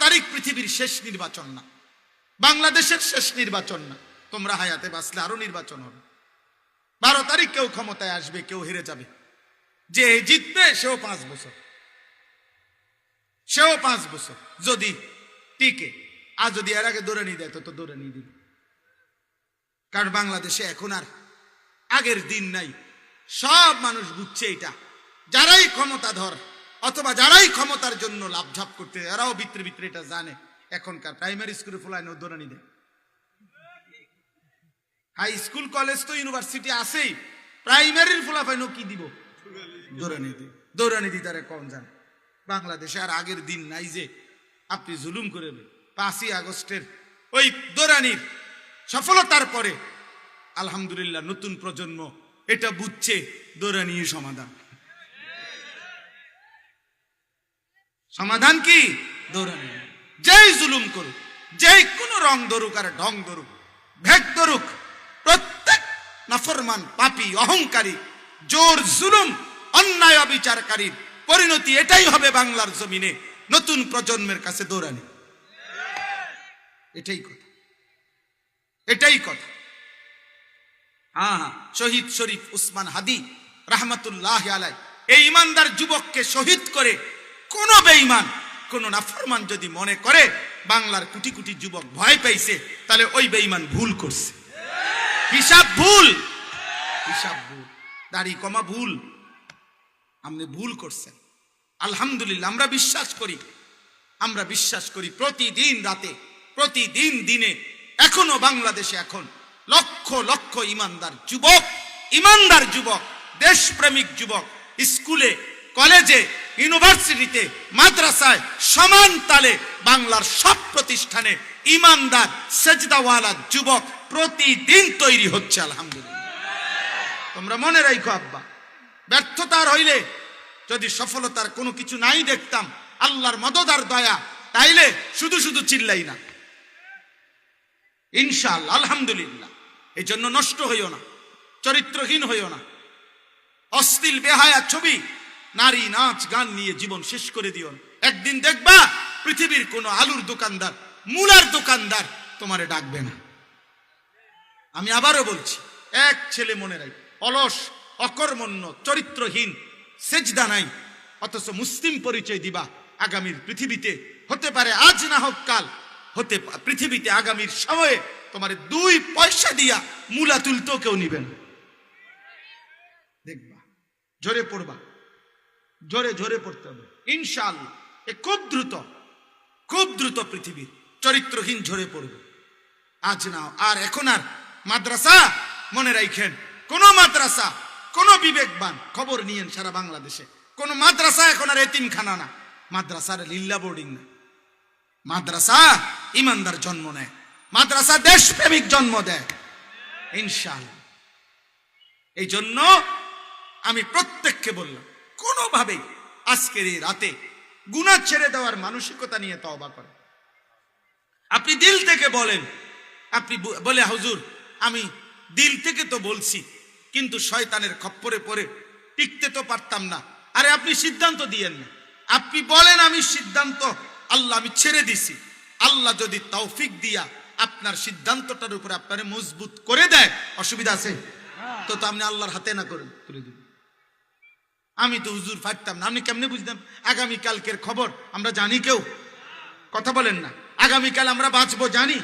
তারিখ পৃথিবীর শেষ নির্বাচন না, বাংলাদেশের শেষ নির্বাচন না, তোমরা হায়াতে বাঁচলে আরো নির্বাচন হবে। 12 তারিখ কেউ ক্ষমতায় আসবে, কেউ হেরে যাবে। যে জিতবে সেও 5 বছর, যদি টিকে। আর যদি এর আগে দৌড়ে নিয়ে দেয় তো দৌড়ে নিয়ে দিবে। কারণ বাংলাদেশে এখন আর আগের দিন নাই। সব মানুষ বুঝছে এটা, যারাই ক্ষমতাধর অথবা যারাই ক্ষমতার জন্য লাভঝাপ করতে, এরাও ভিতরে ভিতরে এটা জানে। এখনকার প্রাইমারি স্কুলে ফুলায় দৌড়ে নিয়ে দেয়, হাই স্কুল কলেজ তো ইউনিভার্সিটি আছেই, প্রাইমারির ফুলাফাইনও কি দিব, দৌড়ানি দি তারা কম জানে। বাংলাদেশে আর আগের দিন নাই যে আপনি জুলুম করে 5ই আগস্টের ওই দৌড়ানির সফলতার পরে আলহামদুলিল্লাহ নতুন প্রজন্ম এটা বুঝছে দৌড়ানি সমাধান কি দৌড়ানি। যেই জুলুম করুক, যেই কোন রং ধরুক আর ঢং ধরুক, ভেদ ধরুক, প্রত্যেক নাফরমান পাপী অহংকারী জোর জুলুম অন্যায় অবিচারকারীর পরিণতি এটাই হবে বাংলার জমিনে নতুন প্রজন্মের কাছে দৌড়ানি। এটাই কথা। শহীদ শরীফ উসমান হাদি রাহমাতুল্লাহ আলাইহি এই ইমানদার যুবককে শহীদ করে কোন বেঈমান, কোন নাফরমান যদি মনে করে বাংলার কোটি কোটি যুবক ভয় পাইছে, তাহলে ওই বেঈমান ভুল করছে। হিসাব ভুল, দাড়ি কমা ভুল, আপনি ভুল করছেন। আলহামদুলিল্লাহ আমরা বিশ্বাস করি প্রতিদিন রাতে, প্রতিদিন দিনে এখনো বাংলাদেশে এখন লক্ষ লক্ষ ইমানদার যুবক, দেশপ্রেমিক যুবক স্কুলে, কলেজে, ইউনিভার্সিটিতে, মাদ্রাসায় সমান তালে বাংলার সব প্রতিষ্ঠানে ইমানদার সেজদাওয়ালা যুবক প্রতিদিন তৈরি হচ্ছে। আলহামদুলিল্লাহ। তোমরা মনে রাখো আব্বা, ব্যর্থতার হইলে যদি সফলতার কোনো কিছু নাই দেখতাম, আল্লাহর মদদ আর দয়া, তাইলে শুধু শুধু চিল্লাই না ইনশাআল্লাহ। আলহামদুলিল্লাহ। এই জন্য নষ্ট হইও না, চরিত্রহীন হইও না, অশ্লীল বেহায়া ছবি, নারী নাচ গান নিয়ে জীবন শেষ করে দিও না। একদিন দেখবা পৃথিবীর কোন আলুর দোকানদার, মূলার দোকানদার তোমারে ডাকবে না। আমি আবারও বলছি, এক ছেলে মনে রাখ, অলস, অকর্মণ্য, চরিত্রহীন, সেজদা নাই, অথচ মুসলিম পরিচয় দিবা, আগামীর পৃথিবীতে হতে পারে আজ না হোক কাল, পৃথিবীতে আগামীর সময়ে তোমার 2 পয়সা দিয়া মূলা তুলতেও কেউ নিবে না। দেখবা জোরে পড়বা, জোরে পড়তে হবে ইনশাআল্লাহ। খুব দ্রুত পৃথিবীর চরিত্রহীন ঝরে পড়বে। আজ না আর এখন আর মাদ্রাসা মনে রাখেন, কোন মাদ্রাসা, কোন বিবেকবান খবর নিয়েন সারা বাংলাদেশে, কোন মাদ্রাসা এখন আর এতিমখানা না, মাদ্রাসার লিল্লা বোর্ডিং না। মাদ্রাসা ইমানদার জন্ম নেয়, মাদ্রাসা দেশপ্রেমিক জন্ম দেয় ইনশাআল্লাহ। এই জন্য আমি প্রত্যেককে বললাম, কোনোভাবেই আজকের এই রাতে গুনাহ ছেড়ে দেওয়ার মানসিকতা নিয়ে তওবা করেন। আপনি দিল থেকে বলেন, আপনি বলে হুজুর আমি দিল থেকে তো বলছি, কিন্তু শয়তানের খপ্পরে পড়ে টিকতে তো পারতাম না। আরে আপনি সিদ্ধান্ত দিয়েন না, আপনি বলেন আমি সিদ্ধান্ত আল্লাহ আমি ছেড়ে দিছি। আল্লাহ যদি তৌফিক দিয়া আপনার সিদ্ধান্তটার উপরে আপনারে মজবুত করে দেয়, অসুবিধা আছে তো আপনি আল্লাহর হাতে না করে তুলে দিন। আমি তো হুজুর পারতাম না, আপনি কেমনে বুঝতাম? আগামীকালকের খবর আমরা জানি, কেউ কথা বলেন না, আগামীকাল আমরা বাঁচবো জানি।